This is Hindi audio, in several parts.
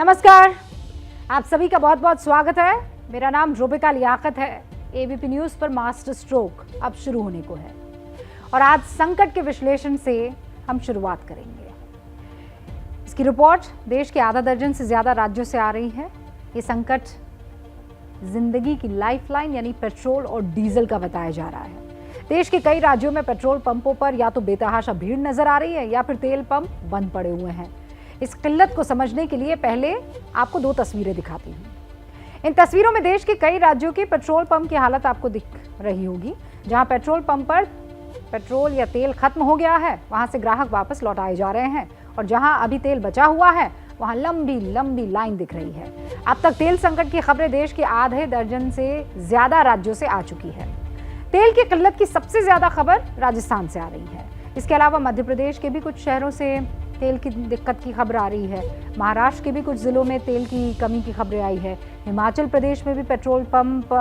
नमस्कार, आप सभी का बहुत बहुत स्वागत है। मेरा नाम रुबिका लियाकत है। एबीपी न्यूज पर मास्टर स्ट्रोक अब शुरू होने को है और आज संकट के विश्लेषण से हम शुरुआत करेंगे। इसकी रिपोर्ट देश के आधा दर्जन से ज्यादा राज्यों से आ रही है। ये संकट जिंदगी की लाइफलाइन यानी पेट्रोल और डीजल का बताया जा रहा है। देश के कई राज्यों में पेट्रोल पंपों पर या तो बेतहाशा भीड़ नजर आ रही है या फिर तेल पंप बंद पड़े हुए हैं। इस किल्लत को समझने के लिए पहले आपको दो तस्वीरें दिखाती हूं। इन तस्वीरों में देश के कई राज्यों के पेट्रोल पंप की हालत आपको दिख रही होगी। जहां पेट्रोल पंप पर पेट्रोल या तेल खत्म हो गया है, वहां से ग्राहक वापस लौटाए जा रहे हैं और जहां अभी तेल बचा हुआ है वहां लंबी लंबी लाइन दिख रही है। अब तक तेल संकट की खबरें देश के आधे दर्जन से ज्यादा राज्यों से आ चुकी है। तेल की किल्लत की सबसे ज्यादा खबर राजस्थान से आ रही है। इसके अलावा मध्य प्रदेश के भी कुछ शहरों से तेल की दिक्कत की खबर आ रही है। महाराष्ट्र के भी कुछ जिलों में तेल की कमी की खबरें आई है। हिमाचल प्रदेश में भी पेट्रोल पंप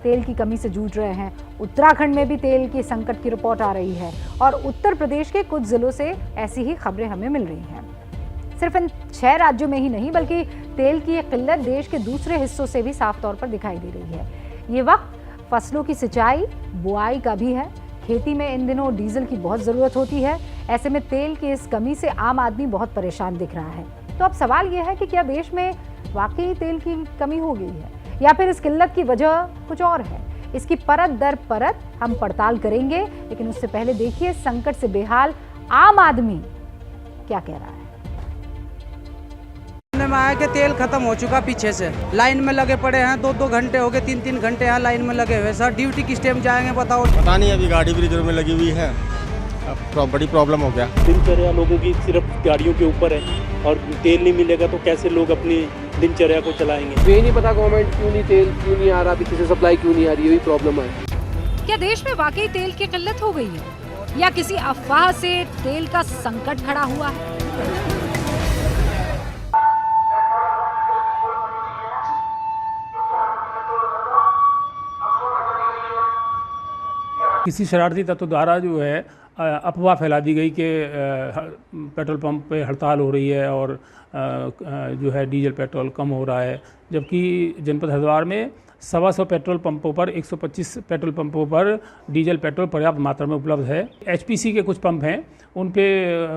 तेल की कमी से जूझ रहे हैं। उत्तराखंड में भी तेल की संकट की रिपोर्ट आ रही है और उत्तर प्रदेश के कुछ जिलों से ऐसी ही खबरें हमें मिल रही हैं। सिर्फ इन 6 राज्यों में ही नहीं बल्कि तेल की किल्लत देश के दूसरे हिस्सों से भी साफ तौर पर दिखाई दे रही है। ये वक्त फसलों की सिंचाई बुआई का भी है। खेती में इन दिनों डीजल की बहुत ज़रूरत होती है। ऐसे में तेल की इस कमी से आम आदमी बहुत परेशान दिख रहा है। तो अब सवाल यह है कि क्या देश में वाकई तेल की कमी हो गई है या फिर इस किल्लत की वजह कुछ और है। इसकी परत दर परत हम पड़ताल करेंगे, लेकिन उससे पहले देखिए संकट से बेहाल आम आदमी क्या कह रहा है। में आया कि तेल खत्म हो चुका पीछे से, लाइन में लगे पड़े हैं। 2-2 घंटे हो गए, 3-3 घंटे यहाँ लाइन में लगे हुए। सर ड्यूटी किस टाइम जाएंगे बताओ। पता नहीं, अभी गाड़ी भी रिजर्व में लगी हुई है। अब बड़ी प्रॉब्लम हो गया। दिनचर्या लोगों की सिर्फ गाड़ियों के ऊपर है और तेल नहीं मिलेगा तो कैसे लोग अपनी दिनचर्या को चलाएंगे। ये नहीं पता गवर्नमेंट क्यों नहीं तेल क्यों नहीं आ रहा, पीछे से सप्लाई क्यों नहीं आ रही, यही प्रॉब्लम है। क्या देश में वाकई तेल की किल्लत हो गई है या किसी अफवाह से तेल का संकट खड़ा हुआ है। किसी शरारती तत्व द्वारा जो है अफवाह फैला दी गई कि पेट्रोल पंप पे हड़ताल हो रही है और जो है डीजल पेट्रोल कम हो रहा है, जबकि जनपद हरिद्वार में 125 पेट्रोल पंपों पर 125 पेट्रोल पंपों पर डीजल पेट्रोल पर्याप्त मात्रा में उपलब्ध है। एचपीसी के कुछ पंप हैं, उन पे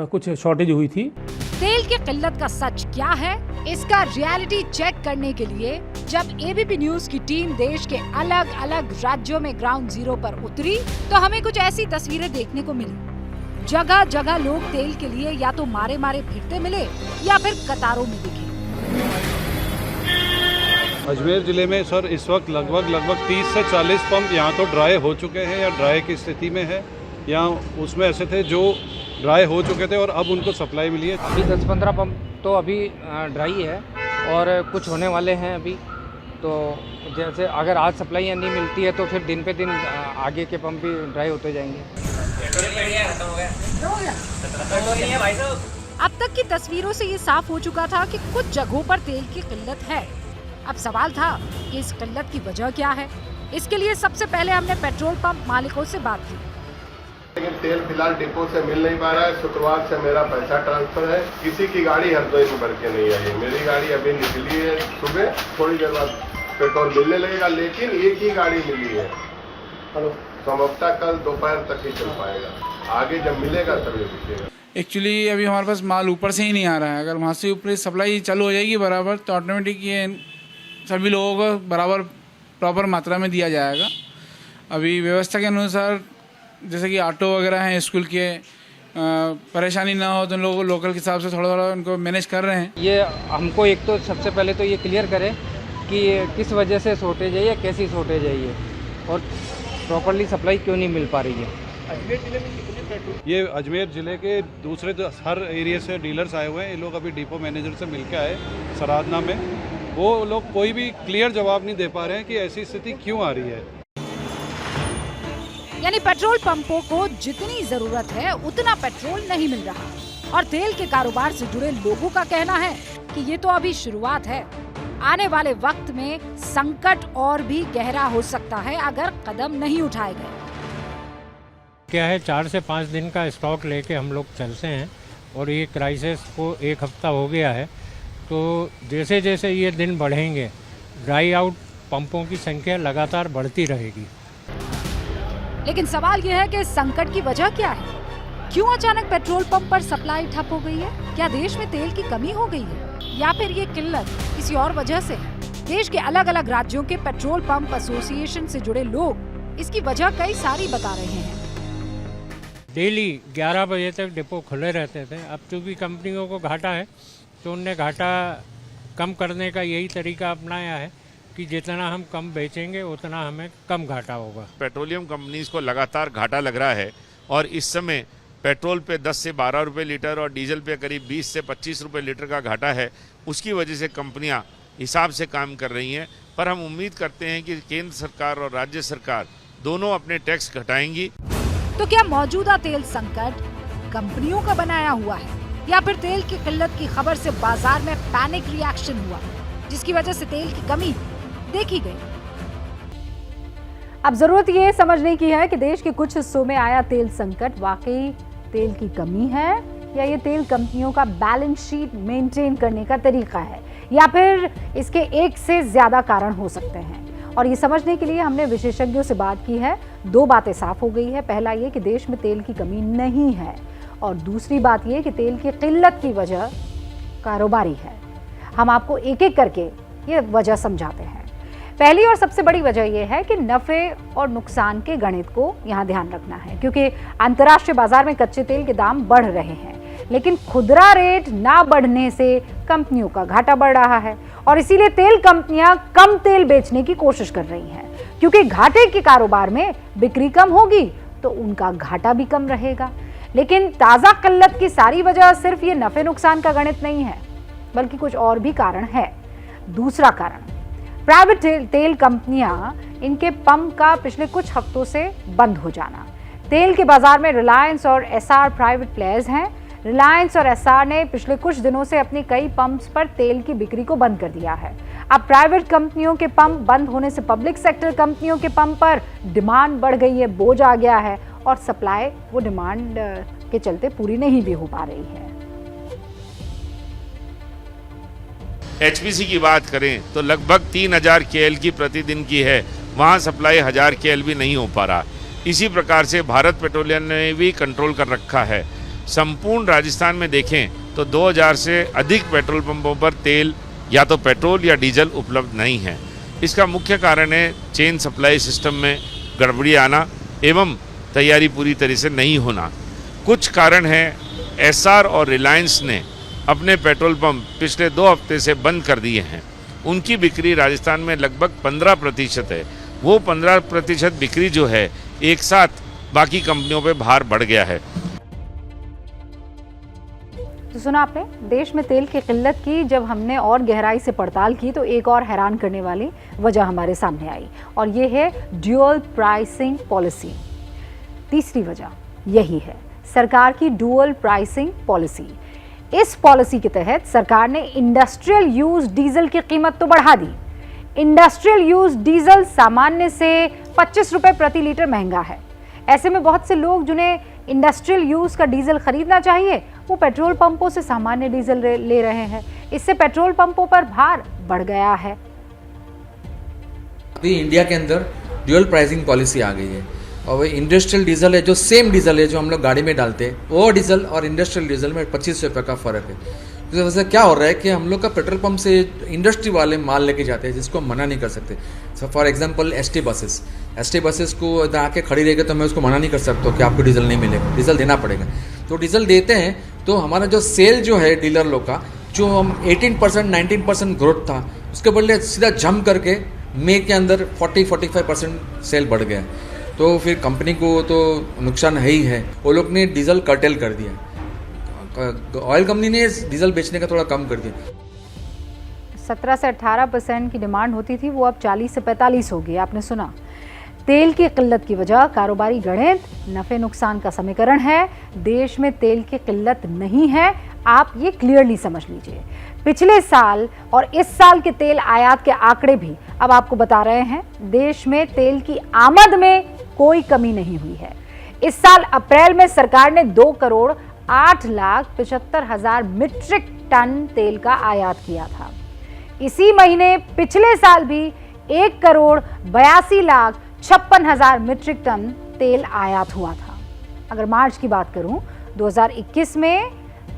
कुछ शॉर्टेज हुई थी। तेल की किल्लत का सच क्या है, इसका रियलिटी चेक करने के लिए जब एबीपी न्यूज की टीम देश के अलग अलग राज्यों में ग्राउंड जीरो पर उतरी तो हमें कुछ ऐसी तस्वीरें देखने को मिली। जगह जगह लोग तेल के लिए या तो मारे मारे फिरते मिले या फिर कतारों में दिखे। अजमेर ज़िले में सर इस वक्त लगभग 30 से 40 पंप यहाँ तो ड्राई हो चुके हैं या ड्राई की स्थिति में है, या उसमें ऐसे थे जो ड्राई हो चुके थे और अब उनको सप्लाई मिली है। अभी 10-15 पंप तो अभी ड्राई है और कुछ होने वाले हैं अभी। तो जैसे अगर आज सप्लाई नहीं मिलती है तो फिर दिन पे दिन आगे के पंप भी ड्राई होते जाएंगे। अब तक की तस्वीरों से ये साफ हो चुका था कि कुछ जगहों पर तेल की किल्लत है। अब सवाल था कि इस किल्लत की वजह क्या है। इसके लिए सबसे पहले हमने पेट्रोल पंप मालिकों से बात की। लेकिन तेल फिलहाल डिपो से मिल नहीं पा रहा है। शुक्रवार से मेरा पैसा ट्रांसफर है। किसी की गाड़ी हरदोई में भर के नहीं आई है। मेरी गाड़ी अभी निकली है सुबह, थोड़ी देर बाद पेट्रोल मिलने लगेगा, लेकिन एक ही गाड़ी मिली है। संभवतः कल दोपहर तक ही चल पाएगा, आगे जब मिलेगा तभी दिखेगा। एक्चुअली अभी हमारे पास माल ऊपर से ही नहीं आ रहा है। अगर वहाँ से ऊपर सप्लाई चालू हो जाएगी बराबर तो ऑटोमेटिक ये सभी लोगों को बराबर प्रॉपर मात्रा में दिया जाएगा। अभी व्यवस्था के अनुसार जैसे कि ऑटो वगैरह हैं स्कूल के, परेशानी ना हो तो उन लोगों को लोकल के हिसाब से थोड़ा थोड़ा उनको मैनेज कर रहे हैं। ये हमको एक तो सबसे पहले तो ये क्लियर करें कि किस वजह से शॉर्टेज है या कैसी शॉर्टेज है ये, और प्रॉपरली सप्लाई क्यों नहीं मिल पा रही है। अजमेर जिले में कितने पेट्रोल, ये अजमेर जिले के दूसरे हर एरिया से डीलर्स आए हुए हैं। ये लोग अभी डिपो मैनेजर से मिलकर आए सराधना में। वो लोग कोई भी क्लियर जवाब नहीं दे पा रहे हैं कि ऐसी स्थिति क्यों आ रही है। यानी पेट्रोल पंपों को जितनी जरूरत है उतना पेट्रोल नहीं मिल रहा और तेल के कारोबार से जुड़े लोगों का कहना है कि ये तो अभी शुरुआत है। आने वाले वक्त में संकट और भी गहरा हो सकता है अगर कदम नहीं उठाए गए। क्या है, 4 से 5 दिन का स्टॉक लेके हम लोग चलते हैं और ये क्राइसिस को 1 हफ्ता हो गया है। तो जैसे जैसे ये दिन बढ़ेंगे ड्राई आउट पंपों की संख्या लगातार बढ़ती रहेगी। लेकिन सवाल यह है कि इस संकट की वजह क्या है? क्यों अचानक पेट्रोल पंप पर सप्लाई ठप हो गई है? क्या देश में तेल की कमी हो गई है या फिर ये किल्लत किसी और वजह से है? देश के अलग अलग राज्यों के पेट्रोल पंप एसोसिएशन से जुड़े लोग इसकी वजह कई सारी बता रहे हैं। डेली 11 बजे तक डिपो खुले रहते थे। अब चूँकि कंपनियों को घाटा है तो उनने घाटा कम करने का यही तरीका अपनाया है कि जितना हम कम बेचेंगे उतना हमें कम घाटा होगा। पेट्रोलियम कंपनीज को लगातार घाटा लग रहा है और इस समय पेट्रोल पे 10 से 12 रुपये लीटर और डीजल पे करीब 20 से 25 रुपये लीटर का घाटा है। उसकी वजह से कंपनियां हिसाब से काम कर रही हैं, पर हम उम्मीद करते हैं कि केंद्र सरकार और राज्य सरकार दोनों अपने टैक्स घटाएंगी। तो क्या मौजूदा तेल संकट कंपनियों का बनाया हुआ है या फिर तेल की किल्लत की खबर से बाजार में पैनिक रिएक्शन हुआ जिसकी वजह से तेल की कमी देखी गई? अब जरूरत ये समझने की है कि देश के कुछ हिस्सों में आया तेल संकट वाकई तेल की कमी है या ये तेल कंपनियों का बैलेंस शीट मेंटेन करने का तरीका है या फिर इसके एक से ज्यादा कारण हो सकते हैं। और ये समझने के लिए हमने विशेषज्ञों से बात की है। दो बातें साफ हो गई है। पहला ये कि देश में तेल की कमी नहीं है और दूसरी बात ये कि तेल की किल्लत की वजह कारोबारी है। हम आपको एक एक करके ये वजह समझाते हैं। पहली और सबसे बड़ी वजह यह है कि नफे और नुकसान के गणित को यहाँ ध्यान रखना है, क्योंकि अंतर्राष्ट्रीय बाजार में कच्चे तेल के दाम बढ़ रहे हैं लेकिन खुदरा रेट ना बढ़ने से कंपनियों का घाटा बढ़ रहा है और इसीलिए तेल कंपनियां कम तेल बेचने की कोशिश कर रही हैं, क्योंकि घाटे के कारोबार में बिक्री कम होगी तो उनका घाटा भी कम रहेगा। लेकिन ताज़ा किल्लत की सारी वजह सिर्फ ये नफे नुकसान का गणित नहीं है, बल्कि कुछ और भी कारण है। दूसरा कारण, प्राइवेट तेल कंपनियां इनके पंप का पिछले कुछ हफ्तों से बंद हो जाना। तेल के बाजार में रिलायंस और एसआर प्राइवेट प्लेयर्स हैं। रिलायंस और एसआर ने पिछले कुछ दिनों से अपनी कई पंप्स पर तेल की बिक्री को बंद कर दिया है। अब प्राइवेट कंपनियों के पंप बंद होने से पब्लिक सेक्टर कंपनियों के पंप पर डिमांड बढ़ गई है, बोझ आ गया है और सप्लाई वो डिमांड के चलते पूरी नहीं भी हो पा रही है। एचपीसी की बात करें तो लगभग 3000 केएल की प्रतिदिन की है, वहाँ सप्लाई 1000 केएल भी नहीं हो पा रहा। इसी प्रकार से भारत पेट्रोलियम ने भी कंट्रोल कर रखा है। संपूर्ण राजस्थान में देखें तो 2000 से अधिक पेट्रोल पंपों पर तेल या तो पेट्रोल या डीजल उपलब्ध नहीं है। इसका मुख्य कारण है चेन सप्लाई सिस्टम में गड़बड़ी आना एवं तैयारी पूरी तरह से नहीं होना। कुछ कारण है एसआर और रिलायंस ने अपने पेट्रोल पंप पिछले 2 हफ्ते से बंद कर दिए हैं। उनकी बिक्री राजस्थान में लगभग 15% है। वो 15% बिक्री जो है एक साथ बाकी कंपनियों पे भार बढ़ गया है। तो सुना आपने, देश में तेल की किल्लत की जब हमने और गहराई से पड़ताल की तो एक और हैरान करने वाली वजह हमारे सामने आई और ये है ड्यूअल प्राइसिंग पॉलिसी। तीसरी वजह यही है, सरकार की ड्यूअल प्राइसिंग पॉलिसी। इस पॉलिसी के तहत सरकार ने इंडस्ट्रियल यूज डीजल की कीमत तो बढ़ा दी। इंडस्ट्रियल यूज डीजल सामान्य से 25 रुपए प्रति लीटर महंगा है। ऐसे में बहुत से लोग जिन्हें इंडस्ट्रियल यूज का डीजल खरीदना चाहिए वो पेट्रोल पंपों से सामान्य डीजल ले रहे हैं। इससे पेट्रोल पंपों पर भार बढ़ गया है। अभी इंडिया के अंदर ड्यूअल प्राइसिंग पॉलिसी आ गई है और वो इंडस्ट्रियल डीजल है, जो सेम डीजल है जो हम लोग गाड़ी में डालते हैं, वो डीजल और इंडस्ट्रियल डीजल में 25 रुपये का फ़र्क है। तो वैसे क्या हो रहा है कि हम लोग का पेट्रोल पंप से इंडस्ट्री वाले माल लेके जाते हैं जिसको हम मना नहीं कर सकते। So for example ST buses को इधर आके खड़ी रहेगी तो मैं उसको मना नहीं कर सकता कि आपको डीजल नहीं मिलेगा, डीजल देना पड़ेगा। तो डीजल देते हैं तो हमारा जो सेल जो है डीलर लोग का, जो हम 18% 19% ग्रोथ था उसके बदले सीधा जम करके मई के अंदर 40-45% सेल बढ़ गया। तो फिर कंपनी को तो नुकसान है ही है। वो लोग ने डीजल कर्टेल कर दिया, ऑयल कंपनी ने डीजल बेचने का थोड़ा कम कर दिया। 17 से 18% की डिमांड होती थी, वो अब 40 से 45 हो गई। आपने सुना, तेल की किल्लत की वजह कारोबारी गणित, नफे नुकसान का समीकरण है। देश में तेल की किल्लत नहीं है, आप ये क्लियरली समझ लीजिए। पिछले साल और इस साल के तेल आयात के आंकड़े भी अब आपको बता रहे हैं, देश में तेल की आमद में कोई कमी नहीं हुई है। इस साल अप्रैल में सरकार ने 2,08,75,000 मीट्रिक टन तेल का आयात किया था। इसी महीने पिछले साल भी 1,82,56,000 मीट्रिक टन तेल आयात हुआ था। अगर मार्च की बात करूं, 2021 में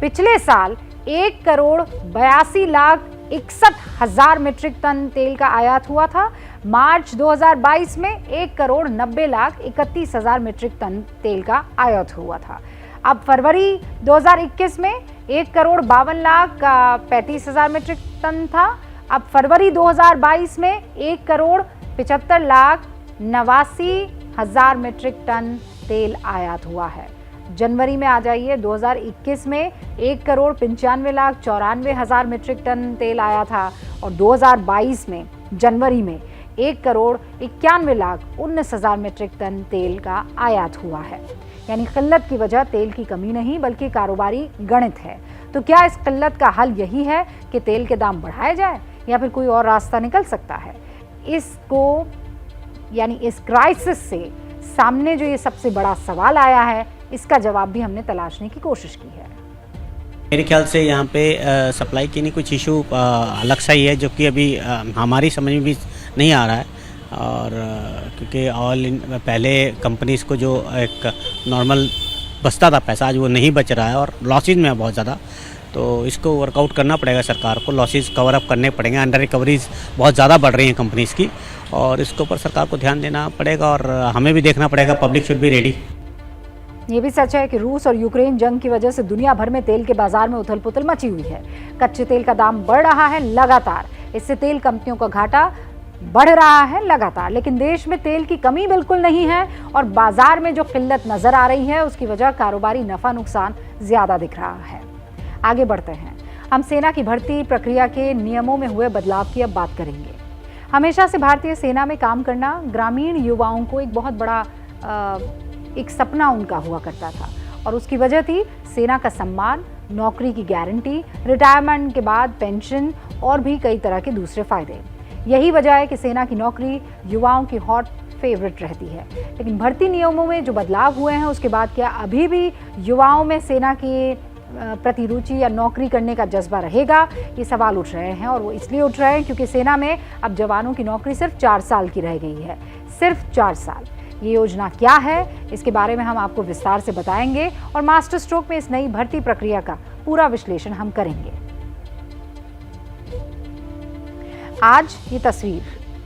पिछले साल 1,82,61,000 मीट्रिक टन तेल का आयात हुआ था। मार्च 2022 में 1,90,31,000 मीट्रिक टन तेल का आयात हुआ था। अब फरवरी 2021 में 1,52,35,000 मीट्रिक टन था। अब फरवरी 2022 में 1,75,89,000 मीट्रिक टन तेल आयात हुआ है। जनवरी में आ जाइए, 2021 में 1,95,94,000 मीट्रिक टन तेल आया था और 2022 में जनवरी में 1,91,19,000 मीट्रिक टन तेल का आयात हुआ है। यानी किल्लत की वजह तेल की कमी नहीं बल्कि कारोबारी गणित है। तो क्या इस किल्लत का हल यही है कि तेल के दाम बढ़ाए जाए या फिर कोई और रास्ता निकल सकता है? इसको यानी इस क्राइसिस से सामने जो ये सबसे बड़ा सवाल आया है, इसका जवाब भी हमने तलाशने की कोशिश की है। मेरे ख्याल से यहाँ पे सप्लाई की नहीं कुछ इशू अलग सा ही है जो कि अभी हमारी समझ में भी नहीं आ रहा है। और क्योंकि पहले कंपनीज को जो एक नॉर्मल बचता था पैसा, आज वो नहीं बच रहा है और लॉसेज में है बहुत ज़्यादा। तो इसको वर्कआउट करना पड़ेगा सरकार को, लॉसेज कवर अप करने पड़ेंगे। अंडर रिकवरीज बहुत ज़्यादा बढ़ रही हैं कंपनीज़ की और इसके ऊपर सरकार को ध्यान देना पड़ेगा और हमें भी देखना पड़ेगा। Public should be ready. ये भी सच है कि रूस और यूक्रेन जंग की वजह से दुनिया भर में तेल के बाजार में उथल पुथल मची हुई है। कच्चे तेल का दाम बढ़ रहा है लगातार, इससे तेल कंपनियों का घाटा बढ़ रहा है लगातार। लेकिन देश में तेल की कमी बिल्कुल नहीं है और बाजार में जो किल्लत नजर आ रही है उसकी वजह कारोबारी नफा नुकसान ज्यादा दिख रहा है। आगे बढ़ते हैं, हम सेना की भर्ती प्रक्रिया के नियमों में हुए बदलाव की अब बात करेंगे। हमेशा से भारतीय सेना में काम करना ग्रामीण युवाओं को एक बहुत बड़ा एक सपना उनका हुआ करता था और उसकी वजह थी सेना का सम्मान, नौकरी की गारंटी, रिटायरमेंट के बाद पेंशन और भी कई तरह के दूसरे फायदे। यही वजह है कि सेना की नौकरी युवाओं की हॉट फेवरेट रहती है। लेकिन भर्ती नियमों में जो बदलाव हुए हैं उसके बाद क्या अभी भी युवाओं में सेना की प्रति रुचि या नौकरी करने का जज्बा रहेगा? ये सवाल उठ रहे हैं और वो इसलिए उठ रहे हैं क्योंकि सेना में अब जवानों की नौकरी सिर्फ 4 साल की रह गई है, सिर्फ 4 साल। ये योजना क्या है, इसके बारे में हम आपको विस्तार से बताएंगे और मास्टर स्ट्रोक में इस नई भर्ती प्रक्रिया का पूरा विश्लेषण हम करेंगे। आज ये तस्वीर,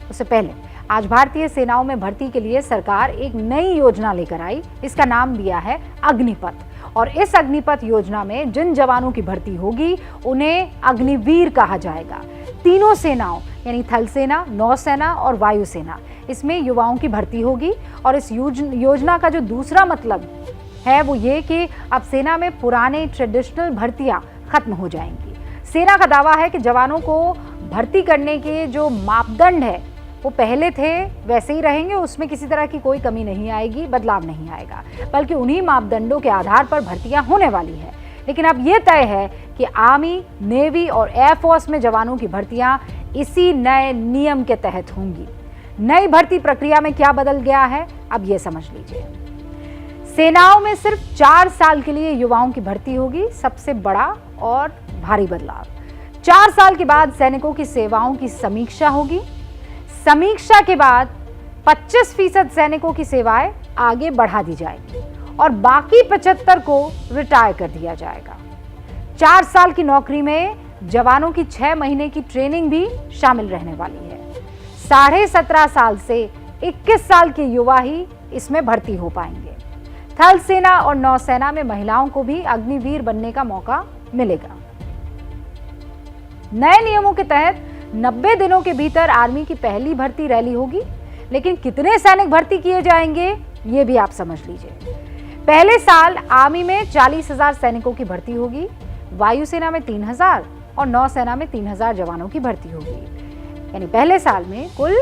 उससे पहले आज भारतीय सेनाओं में भर्ती के लिए सरकार एक नई योजना लेकर आई। इसका नाम दिया है अग्निपथ और इस अग्निपथ योजना में जिन जवानों की भर्ती होगी उन्हें अग्निवीर कहा जाएगा। तीनों सेनाओं यानी थल सेना, नौसेना और वायुसेना, इसमें युवाओं की भर्ती होगी। और इस योजना का जो दूसरा मतलब है वो ये कि अब सेना में पुराने ट्रेडिशनल भर्तियां खत्म हो जाएंगी। सेना का दावा है कि जवानों को भर्ती करने के जो मापदंड है वो पहले थे वैसे ही रहेंगे, उसमें किसी तरह की कोई कमी नहीं आएगी, बदलाव नहीं आएगा, बल्कि उन्हीं मापदंडों के आधार पर भर्तियां होने वाली है। लेकिन अब ये तय है कि आर्मी, नेवी और एयरफोर्स में जवानों की भर्तियां इसी नए नियम के तहत होंगी। नई भर्ती प्रक्रिया में क्या बदल गया है, अब ये समझ लीजिए। सेनाओं में सिर्फ 4 साल के लिए युवाओं की भर्ती होगी, सबसे बड़ा और भारी बदलाव। 4 साल के बाद सैनिकों की सेवाओं की समीक्षा होगी। समीक्षा के बाद 25% सैनिकों की सेवाएं आगे बढ़ा दी जाएगी और बाकी 75 को रिटायर कर दिया जाएगा। 4 साल की नौकरी में जवानों की 6 महीने की ट्रेनिंग भी शामिल रहने वाली है। 17.5 साल से 21 साल के युवा ही इसमें भर्ती हो पाएंगे। थल सेना और नौसेना में महिलाओं को भी अग्निवीर बनने का मौका मिलेगा। नए नियमों के तहत 90 दिनों के भीतर आर्मी की पहली भर्ती रैली होगी। लेकिन कितने सैनिक भर्ती किए जाएंगे ये भी आप समझ लीजिए। पहले साल आर्मी में 40,000 सैनिकों की भर्ती होगी, वायुसेना में 3,000 और नौसेना में 3,000 जवानों की भर्ती होगी। यानी पहले साल में कुल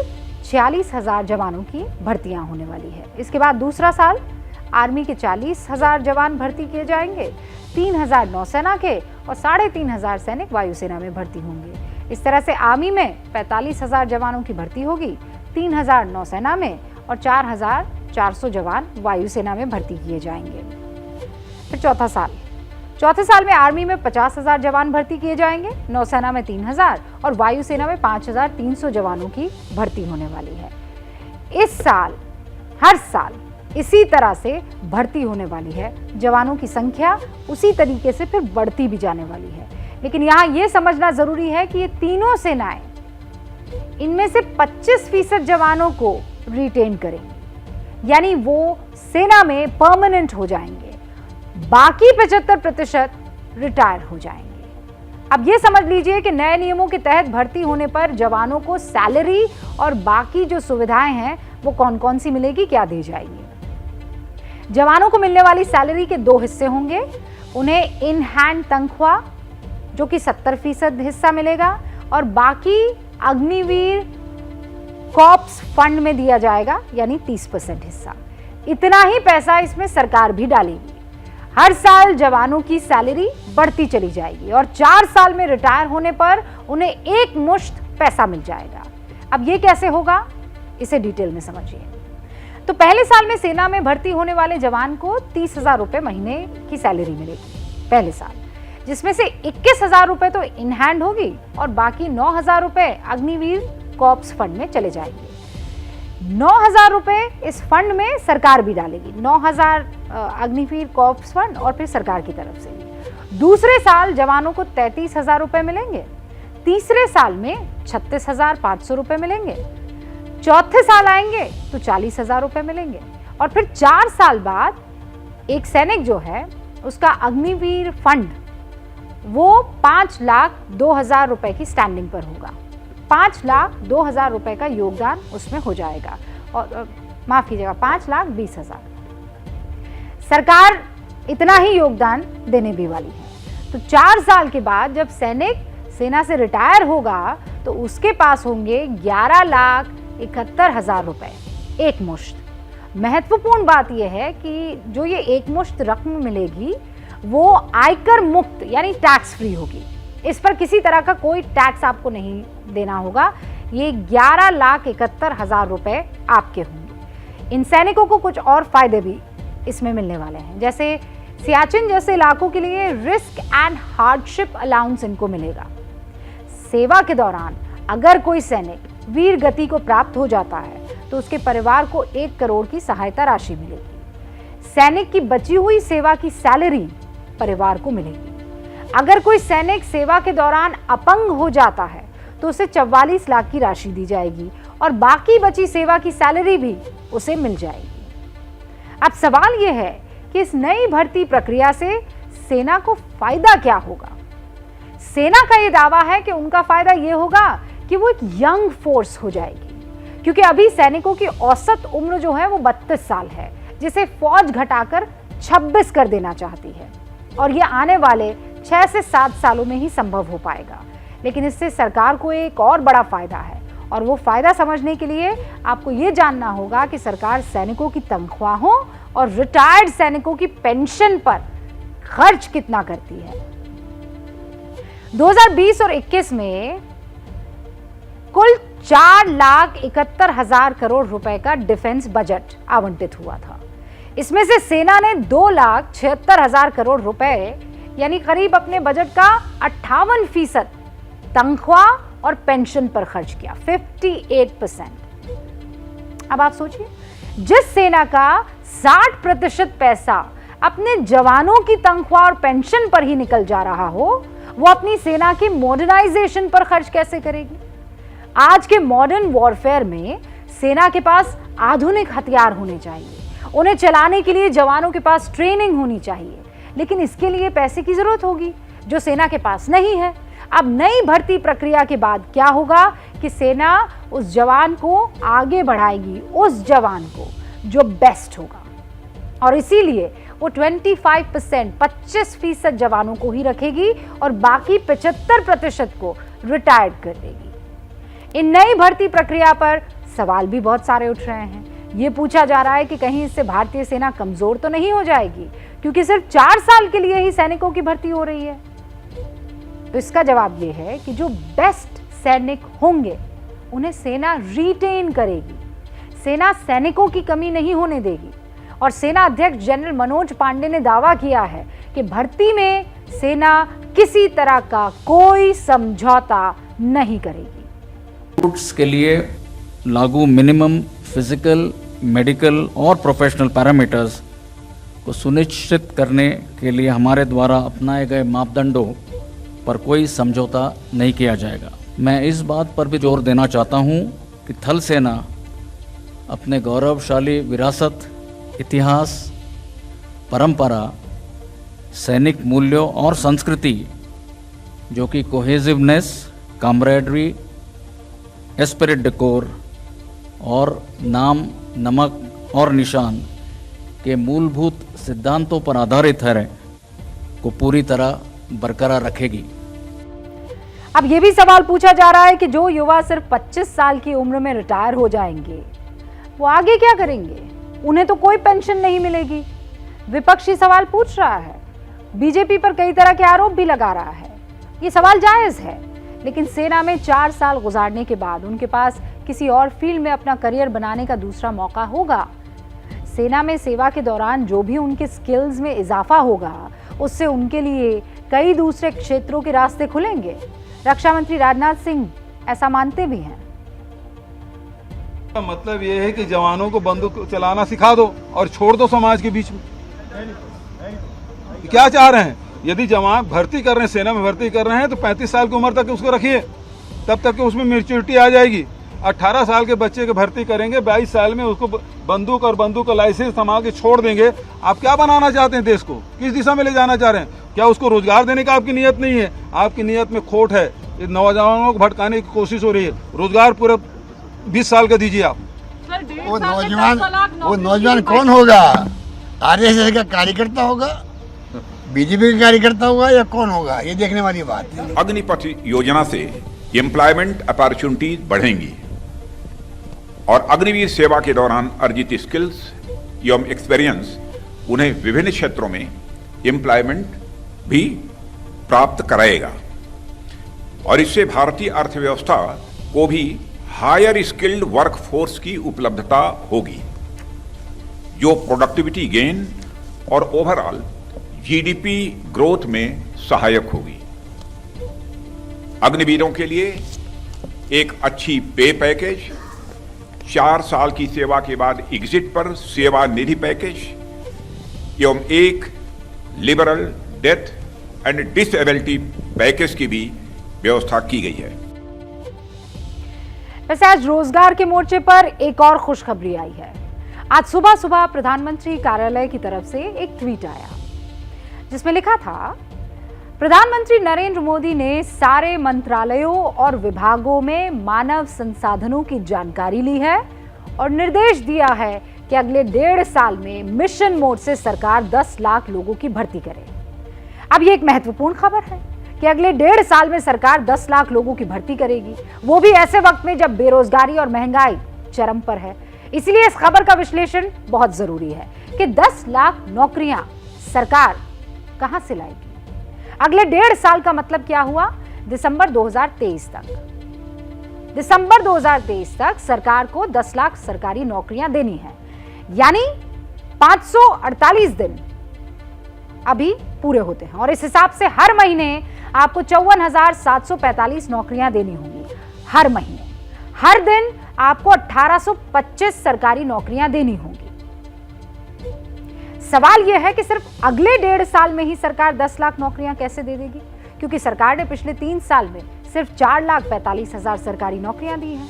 46,000 जवानों की भर्तियां होने वाली है। इसके बाद दूसरा साल आर्मी के 40,000 जवान भर्ती किए जाएंगे, 3,000 नौसेना के और 3,500 सैनिक वायुसेना में भर्ती होंगे। इस तरह से आर्मी में 45,000 जवानों की भर्ती होगी, 3,000 नौसेना में और 4,400 जवान वायुसेना में भर्ती किए जाएंगे। फिर चौथा साल, चौथे साल में आर्मी में 50,000 जवान भर्ती किए जाएंगे, नौसेना में 3,000 और वायुसेना में 5,300 जवानों की भर्ती होने वाली है। इस साल हर साल इसी तरह से भर्ती होने वाली है। जवानों की संख्या उसी तरीके से फिर बढ़ती भी जाने वाली है। लेकिन यहाँ ये समझना जरूरी है कि ये तीनों सेनाएं इनमें से 25% जवानों को रिटेन करेंगी, यानी वो सेना में परमानेंट हो जाएंगे। बाकी 75% रिटायर हो जाएंगे। अब ये समझ लीजिए कि नए नियमों के तहत भर्ती होने पर जवानों को सैलरी और बाकी जो सुविधाएं हैं वो कौन कौन सी मिलेगी, क्या दी जाएगी। जवानों को मिलने वाली सैलरी के 2 हिस्से होंगे। उन्हें इन हैंड तनख्वाह जो कि 70% हिस्सा मिलेगा और बाकी अग्निवीर कॉर्प्स फंड में दिया जाएगा, यानी 30% हिस्सा। इतना ही पैसा इसमें सरकार भी डालेगी। हर साल जवानों की सैलरी बढ़ती चली जाएगी और 4 साल में रिटायर होने पर उन्हें एक मुश्त पैसा मिल जाएगा। अब ये कैसे होगा, इसे डिटेल में समझिए। तो पहले साल में सेना में भर्ती होने वाले जवान को 30,000 रुपए महीने की सैलरी मिलेगी पहले साल, जिसमें से 21,000 रुपए तो इन हैंड होगी और बाकी 9,000 रुपए अग्निवीर कॉर्प्स फंड में चले जाएंगे। 9,000 रुपए इस फंड में सरकार भी डालेगी, 9,000 अग्निवीर कॉर्प्स फंड और फिर सरकार की तरफ से। दूसरे साल जवानों को 33,000 रुपए मिलेंगे। तीसरे साल में 36,500 रुपए मिलेंगे। चौथे साल आएंगे तो 40,000 रुपए मिलेंगे और फिर 4 साल बाद एक सैनिक जो है उसका अग्निवीर फंड वो 5,02,000 रुपए की स्टैंडिंग पर होगा। 5,02,000 रुपए का योगदान उसमें हो जाएगा और माफ कीजिएगा 5,20,000। सरकार इतना ही योगदान देने भी वाली है। तो 4 साल के बाद जब सैनिक सेना से रिटायर होगा तो उसके पास होंगे 11,71,000 रुपए एक मुश्त। महत्वपूर्ण बात यह है कि जो ये एक मुश्त रकम मिलेगी वो आयकर मुक्त यानी टैक्स फ्री होगी। इस पर किसी तरह का कोई टैक्स आपको नहीं देना होगा। ये 11,71,000 रुपए आपके होंगे। इन सैनिकों को कुछ और फायदे भी इसमें मिलने वाले हैं, जैसे सियाचिन जैसे इलाकों के लिए रिस्क एंड हार्डशिप अलाउंस इनको मिलेगा। सेवा के दौरान अगर कोई सैनिक वीर गति को प्राप्त हो जाता है तो उसके परिवार को 1 करोड़ की सहायता राशि मिलेगी। सैनिक की बची हुई सेवा की सैलरी परिवार को मिलेगी। अगर कोई सैनिक सेवा के दौरान अपंग हो जाता है तो उसे 44 लाख की राशि दी जाएगी और बाकी बची सेवा की सैलरी भी उसे मिल जाएगी। अब सवाल यह है कि इस नई भर्ती प्रक्रिया से सेना को फायदा क्या होगा। सेना का यह दावा है कि उनका फायदा यह होगा कि वो एक यंग फोर्स हो जाएगी, क्योंकि अभी सैनिकों की औसत उम्र जो है वो 32 साल है, जिसे फौज घटाकर 26 कर देना चाहती है और ये आने वाले 6 से 7 सालों में ही संभव हो पाएगा। लेकिन इससे सरकार को एक और बड़ा फायदा है और वो फायदा समझने के लिए आपको ये जानना होगा कि सरकार सैनिकों की तनख्वाहों और रिटायर्ड सैनिकों की पेंशन पर खर्च कितना करती है। 2020 और 21 में कुल 4,71,000 करोड़ रुपए का डिफेंस बजट आवंटित हुआ था। इसमें से सेना ने 2,76,000 करोड़ रुपए यानी करीब अपने बजट का 58% तनख्वाह और पेंशन पर खर्च किया, 58%। अब आप सोचिए, जिस सेना का 60% पैसा अपने जवानों की तनख्वाह और पेंशन पर ही निकल जा रहा हो, वो अपनी सेना की मॉडर्नाइजेशन पर खर्च कैसे करेगी। आज के मॉडर्न वॉरफेयर में सेना के पास आधुनिक हथियार होने चाहिए, उन्हें चलाने के लिए जवानों के पास ट्रेनिंग होनी चाहिए, लेकिन इसके लिए पैसे की जरूरत होगी जो सेना के पास नहीं है। अब नई भर्ती प्रक्रिया के बाद क्या होगा कि सेना उस जवान को आगे बढ़ाएगी, उस जवान को जो बेस्ट होगा, और इसीलिए वो 25% जवानों को ही रखेगी और बाकी 75% को रिटायर्ड कर देगी। इन नई भर्ती प्रक्रिया पर सवाल भी बहुत सारे उठ रहे हैं। ये पूछा जा रहा है कि कहीं इससे भारतीय सेना कमजोर तो नहीं हो जाएगी, क्योंकि सिर्फ 4 साल के लिए ही सैनिकों की भर्ती हो रही है। तो इसका जवाब ये है कि जो बेस्ट सैनिक होंगे उन्हें सेना रिटेन करेगी। सेना सैनिकों की कमी नहीं होने देगी और सेना अध्यक्ष जनरल मनोज पांडे ने दावा किया है कि भर्ती में सेना किसी तरह का कोई समझौता नहीं करेगी। रिक्रूट्स के लिए लागू मिनिमम फिजिकल, मेडिकल और प्रोफेशनल पैरामीटर्स को सुनिश्चित करने के लिए हमारे द्वारा अपनाए गए मापदंडों पर कोई समझौता नहीं किया जाएगा। मैं इस बात पर भी जोर देना चाहता हूं कि थल सेना अपने गौरवशाली विरासत, इतिहास, परंपरा, सैनिक मूल्यों और संस्कृति जो कि कोहेसिवनेस, कामरेडरी, एस्पिरिट डेकोर और नाम, नमक और निशान के मूलभूत सिद्धांतों पर आधारित है को पूरी तरह बरकरार रखेगी। अब ये भी सवाल पूछा जा रहा है कि जो युवा सिर्फ 25 साल की उम्र में रिटायर हो जाएंगे वो आगे क्या करेंगे? उन्हें तो कोई पेंशन नहीं मिलेगी। विपक्ष ये सवाल पूछ रहा है, बीजेपी पर कई तरह के आरोप भी लगा रहा है। ये सवाल जायज है, लेकिन सेना में 4 साल गुजारने के बाद उनके पास किसी और फील्ड में अपना करियर बनाने का दूसरा मौका होगा। सेना में सेवा के दौरान जो भी उनके स्किल्स में इजाफा होगा उससे उनके लिए कई दूसरे क्षेत्रों के रास्ते खुलेंगे। रक्षा मंत्री राजनाथ सिंह ऐसा मानते भी हैं। मतलब ये है कि जवानों को बंदूक चलाना सिखा दो और छोड़ दो समाज के बीच में। क्या चाह रहे हैं? यदि जवान भर्ती कर रहे हैं, सेना में भर्ती कर रहे हैं तो 35 साल की उम्र तक उसको रखिए, तब तक कि उसमें मैच्योरिटी आ जाएगी। 18 साल के बच्चे की भर्ती करेंगे, 22 साल में उसको बंदूक और बंदूक का लाइसेंस थमा के छोड़ देंगे। आप क्या बनाना चाहते हैं? देश को किस दिशा में ले जाना चाह रहे हैं? क्या उसको रोजगार देने का आपकी नीयत नहीं है? आपकी नीयत में खोट है। नौजवानों को भटकाने की कोशिश हो रही है। रोजगार पूरे 20 साल का दीजिए आप। वो नौजवान कौन होगा? आरएसएस का कार्यकर्ता होगा, बीजेपी का कार्यकर्ता होगा या कौन होगा? ये देखने वाली बात है। अग्निपथ योजना से एम्प्लॉयमेंट अपॉर्चुनिटीज बढ़ेंगी और अग्निवीर सेवा के दौरान अर्जित स्किल्स एवं एक्सपीरियंस उन्हें विभिन्न क्षेत्रों में एम्प्लॉयमेंट भी प्राप्त कराएगा और इससे भारतीय अर्थव्यवस्था को भी हायर स्किल्ड वर्कफोर्स की उपलब्धता होगी, जो प्रोडक्टिविटी गेन और ओवरऑल जीडीपी ग्रोथ में सहायक होगी। अग्निवीरों के लिए एक अच्छी पे पैकेज, 4 साल की सेवा के बाद एग्जिट पर सेवा निधि पैकेज एवं एक liberal death and disability package की भी व्यवस्था की गई है। वैसे आज रोजगार के मोर्चे पर एक और खुशखबरी आई है। आज सुबह सुबह प्रधानमंत्री कार्यालय की तरफ से एक ट्वीट आया जिसमें लिखा था, प्रधानमंत्री नरेंद्र मोदी ने सारे मंत्रालयों और विभागों में मानव संसाधनों की जानकारी ली है और निर्देश दिया है कि अगले 1.5 साल में मिशन मोड से सरकार 10 लाख लोगों की भर्ती करे। अब ये एक महत्वपूर्ण खबर है कि अगले 1.5 साल में सरकार 10 लाख लोगों की भर्ती करेगी, वो भी ऐसे वक्त में जब बेरोजगारी और महंगाई चरम पर है। इसलिए इस खबर का विश्लेषण बहुत जरूरी है कि 10 लाख नौकरियां सरकार कहां से लाएगी। अगले 1.5 साल का मतलब क्या हुआ? दिसंबर 2023 तक सरकार को 10 लाख सरकारी नौकरियां देनी है, यानी 548 दिन अभी पूरे होते हैं और इस हिसाब से हर महीने आपको 54,745 नौकरियां देनी होंगी। हर महीने, हर दिन आपको 1825 सरकारी नौकरियां देनी होंगी। सवाल यह है कि सिर्फ अगले 1.5 साल में ही सरकार 10 लाख नौकरियां कैसे दे देगी, क्योंकि सरकार ने पिछले 3 साल में सिर्फ 4,45,000 सरकारी नौकरियां दी हैं।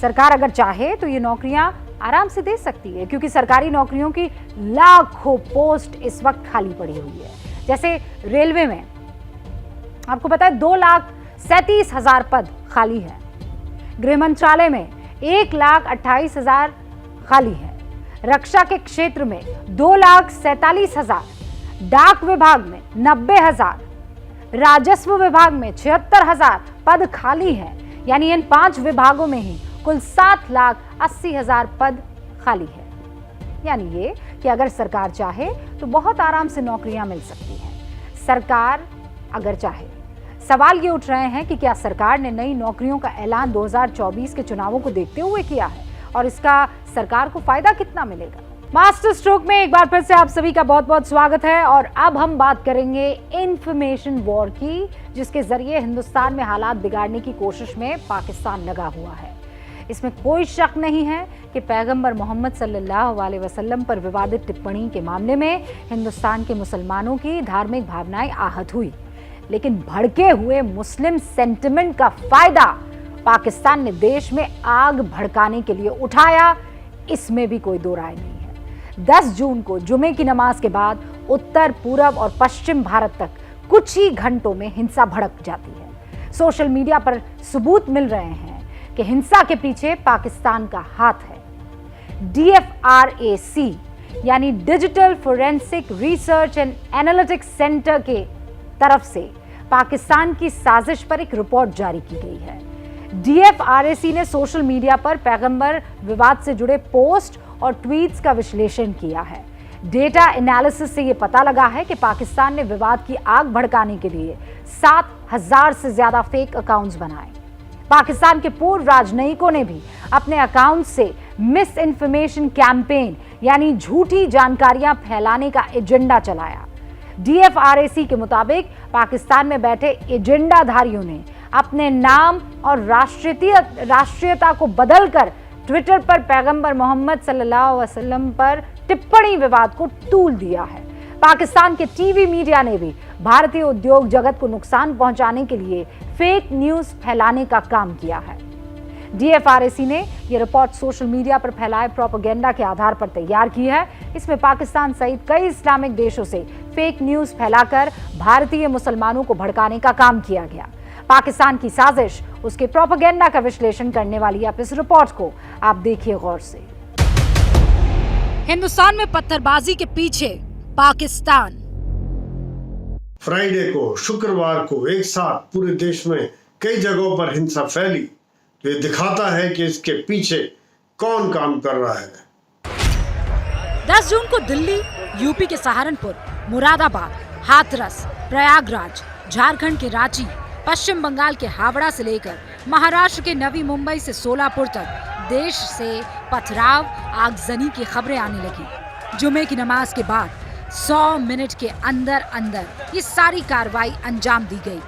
सरकार अगर चाहे तो ये नौकरियां आराम से दे सकती है, क्योंकि सरकारी नौकरियों की लाखों पोस्ट इस वक्त खाली पड़ी हुई है। जैसे रेलवे में आपको पता है 2,37,000 पद खाली है, गृह मंत्रालय में 1,28,000 खाली है, रक्षा के क्षेत्र में 2,47,000, डाक विभाग में 90,000, राजस्व विभाग में 76,000 पद खाली है। यानी इन 5 विभागों में ही कुल 7,80,000 पद खाली है। यानी ये कि अगर सरकार चाहे तो बहुत आराम से नौकरियां मिल सकती हैं, सरकार अगर चाहे। सवाल ये उठ रहे हैं कि क्या सरकार ने नई नौकरियों का ऐलान 2024 के चुनावों को देखते हुए किया है और इसका सरकार को फायदा कितना मिलेगा? मास्टर स्ट्रोक में एक बार फिर से आप सभी का बहुत बहुत स्वागत है। और अब हम बात करेंगे इंफॉर्मेशन वॉर की, जिसके जरिए हिंदुस्तान में हालात बिगाड़ने की कोशिश में पाकिस्तान लगा हुआ है। इसमें कोई शक नहीं है कि पैगंबर मोहम्मद सल्लल्लाहु अलैहि वसल्लम पर विवादित टिप्पणी के मामले में हिंदुस्तान के मुसलमानों की धार्मिक भावनाएं आहत हुई, लेकिन भड़के हुए मुस्लिम सेंटिमेंट का फायदा पाकिस्तान ने देश में आग भड़काने के लिए उठाया, इसमें भी कोई दो राय नहीं है। 10 जून को जुमे की नमाज के बाद उत्तर, पूरब और पश्चिम भारत तक कुछ ही घंटों में हिंसा भड़क जाती है। सोशल मीडिया पर सबूत मिल रहे हैं कि हिंसा के पीछे पाकिस्तान का हाथ है। DFRAC यानी digital forensic research and analytics centre के तरफ से पाकिस्तान की साजिश पर एक रिपोर्ट जारी की गई है। DFRAC ने सोशल मीडिया पर पैगंबर विवाद से जुड़े पोस्ट और ट्वीट्स का विश्लेषण किया है। डेटा एनालिसिस से यह पता लगा है कि पाकिस्तान ने विवाद की आग भड़काने के लिए 7,000 से ज्यादा फेक अकाउंट्स बनाए। पाकिस्तान के पूर्व राजनयिकों ने भी अपने अकाउंट से मिस इन्फॉर्मेशन कैंपेन यानी झूठी जानकारियां फैलाने का एजेंडा चलाया। DFRAC के मुताबिक पाकिस्तान में बैठे एजेंडाधारियों ने अपने नाम और राष्ट्रीयता को बदलकर ट्विटर पर पैगंबर मोहम्मद सल्लल्लाहु अलैहि वसल्लम पर टिप्पणी विवाद को तूल दिया है। पाकिस्तान के टीवी मीडिया ने भी भारतीय उद्योग जगत को नुकसान पहुंचाने के लिए फेक न्यूज फैलाने का काम किया है। DFRAC ने यह रिपोर्ट सोशल मीडिया पर फैलाए प्रोपेगेंडा के आधार पर तैयार की है। इसमें पाकिस्तान सहित कई इस्लामिक देशों से फेक न्यूज फैलाकर भारतीय मुसलमानों को भड़काने का काम किया गया। पाकिस्तान की साजिश, उसके प्रोपेगेंडा का विश्लेषण करने वाली आप इस रिपोर्ट को आप देखिए गौर से। हिंदुस्तान में पत्थरबाजी के पीछे पाकिस्तान। फ्राइडे को, शुक्रवार को एक साथ पूरे देश में कई जगहों पर हिंसा फैली, तो ये दिखाता है कि इसके पीछे कौन काम कर रहा है। 10 जून को दिल्ली, यूपी के सहारनपुर, मुरादाबाद, हाथरस, प्रयागराज, झारखंड के रांची, पश्चिम बंगाल के हावड़ा से लेकर महाराष्ट्र के नवी मुंबई से सोलापुर तक देश से पथराव, आगजनी की खबरें आने लगी। जुमे की नमाज के बाद 100 मिनट के अंदर अंदर ये सारी कार्रवाई अंजाम दी गई।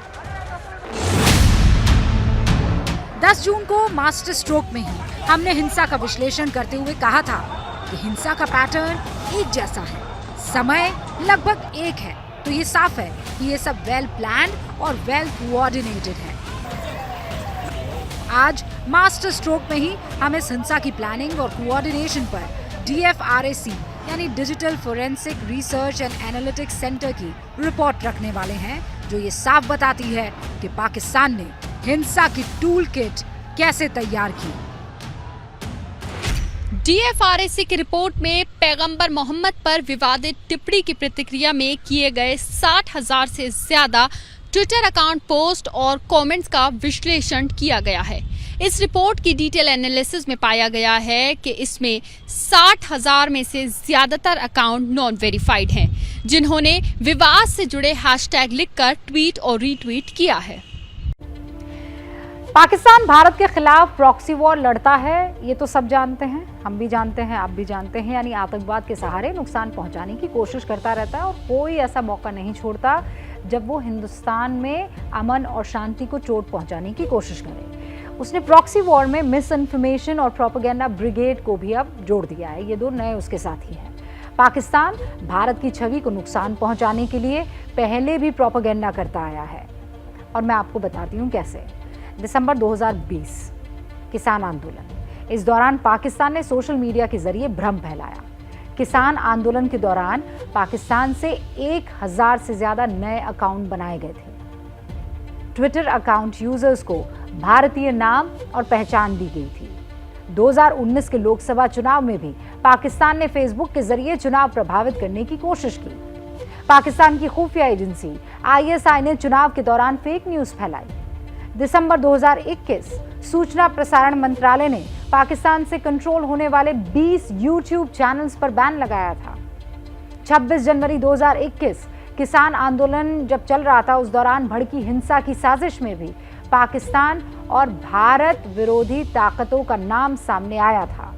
10 जून को मास्टर स्ट्रोक में ही हमने हिंसा का विश्लेषण करते हुए कहा था कि हिंसा का पैटर्न एक जैसा है, समय लगभग एक है, तो ये साफ है कि ये सब वेल प्लान्ड और वेल कोऑर्डिनेटेड है। आज मास्टर स्ट्रोक में ही हम इस हिंसा की प्लानिंग और कोऑर्डिनेशन पर DFRAC यानी digital forensic research and analytics centre की रिपोर्ट रखने वाले हैं, जो ये साफ बताती है कि पाकिस्तान ने हिंसा की टूल किट कैसे तैयार की। DFRAC की रिपोर्ट में पैगंबर मोहम्मद पर विवादित टिप्पणी की प्रतिक्रिया में किए गए 60,000 से ज्यादा ट्विटर अकाउंट, पोस्ट और कमेंट्स का विश्लेषण किया गया है। इस रिपोर्ट की डिटेल एनालिसिस में पाया गया है कि इसमें 60,000 में से ज्यादातर अकाउंट नॉन वेरीफाइड हैं, जिन्होंने विवाद से जुड़े हैशटैग लिखकर ट्वीट और रीट्वीट किया है। पाकिस्तान भारत के खिलाफ प्रॉक्सी वॉर लड़ता है, ये तो सब जानते हैं, हम भी जानते हैं, आप भी जानते हैं। यानी आतंकवाद के सहारे नुकसान पहुंचाने की कोशिश करता रहता है और कोई ऐसा मौका नहीं छोड़ता जब वो हिंदुस्तान में अमन और शांति को चोट पहुंचाने की कोशिश करे। उसने प्रॉक्सी वॉर में मिस इन्फॉर्मेशन और प्रोपेगेंडा ब्रिगेड को भी अब जोड़ दिया है। ये दो नए उसके साथी हैं। पाकिस्तान भारत की छवि को नुकसान पहुंचाने के लिए पहले भी प्रोपेगेंडा करता आया है, और मैं आपको बताती हूँ कैसे। दिसंबर 2020 किसान आंदोलन, इस दौरान पाकिस्तान ने सोशल मीडिया के जरिए भ्रम फैलाया। किसान आंदोलन के दौरान पाकिस्तान से 1,000 से ज्यादा नए अकाउंट बनाए गए थे। ट्विटर अकाउंट यूजर्स को भारतीय नाम और पहचान दी गई थी। 2019 के लोकसभा चुनाव में भी पाकिस्तान ने फेसबुक के जरिए चुनाव प्रभावित करने की कोशिश की। पाकिस्तान की खुफिया एजेंसी ISI ने चुनाव के दौरान फेक न्यूज फैलाई। दिसंबर 2021 सूचना प्रसारण मंत्रालय ने पाकिस्तान से कंट्रोल होने वाले 20 YouTube चैनल्स पर बैन लगाया था। 26 जनवरी 2021 किसान आंदोलन जब चल रहा था, उस दौरान भड़की हिंसा की साजिश में भी पाकिस्तान और भारत विरोधी ताकतों का नाम सामने आया था।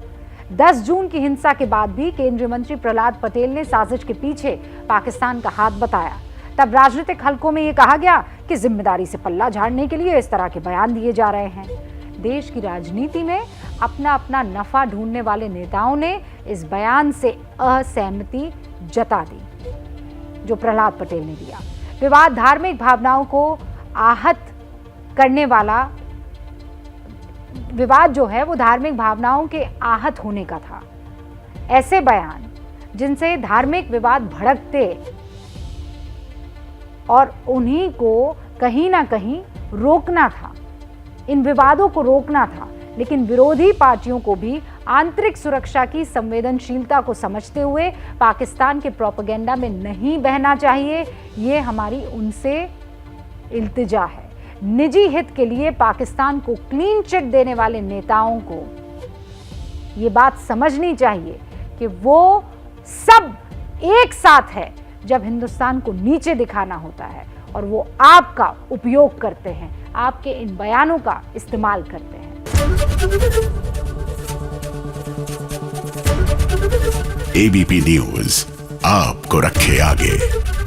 10 जून की हिंसा के बाद भी केंद्रीय मंत्री प्रहलाद पटेल ने साजिश के पीछे पाकिस्तान का हाथ बताया। तब राजनीतिक हलकों में यह कहा गया कि जिम्मेदारी से पल्ला झाड़ने के लिए इस तरह के बयान दिए जा रहे हैं। देश की राजनीति में अपना अपना नफा ढूंढने वाले नेताओं ने इस बयान से असहमति जता दी जो प्रहलाद पटेल ने दिया। विवाद धार्मिक भावनाओं को आहत करने वाला विवाद जो है वो धार्मिक भावनाओं के आहत होने का था। ऐसे बयान जिनसे धार्मिक विवाद भड़कते और उन्हीं को कहीं ना कहीं रोकना था, इन विवादों को रोकना था। लेकिन विरोधी पार्टियों को भी आंतरिक सुरक्षा की संवेदनशीलता को समझते हुए पाकिस्तान के प्रोपेगेंडा में नहीं बहना चाहिए, ये हमारी उनसे इल्तिजा है। निजी हित के लिए पाकिस्तान को क्लीन चिट देने वाले नेताओं को ये बात समझनी चाहिए कि वो सब एक साथ है जब हिंदुस्तान को नीचे दिखाना होता है, और वो आपका उपयोग करते हैं, आपके इन बयानों का इस्तेमाल करते हैं। एबीपी न्यूज आपको रखे आगे।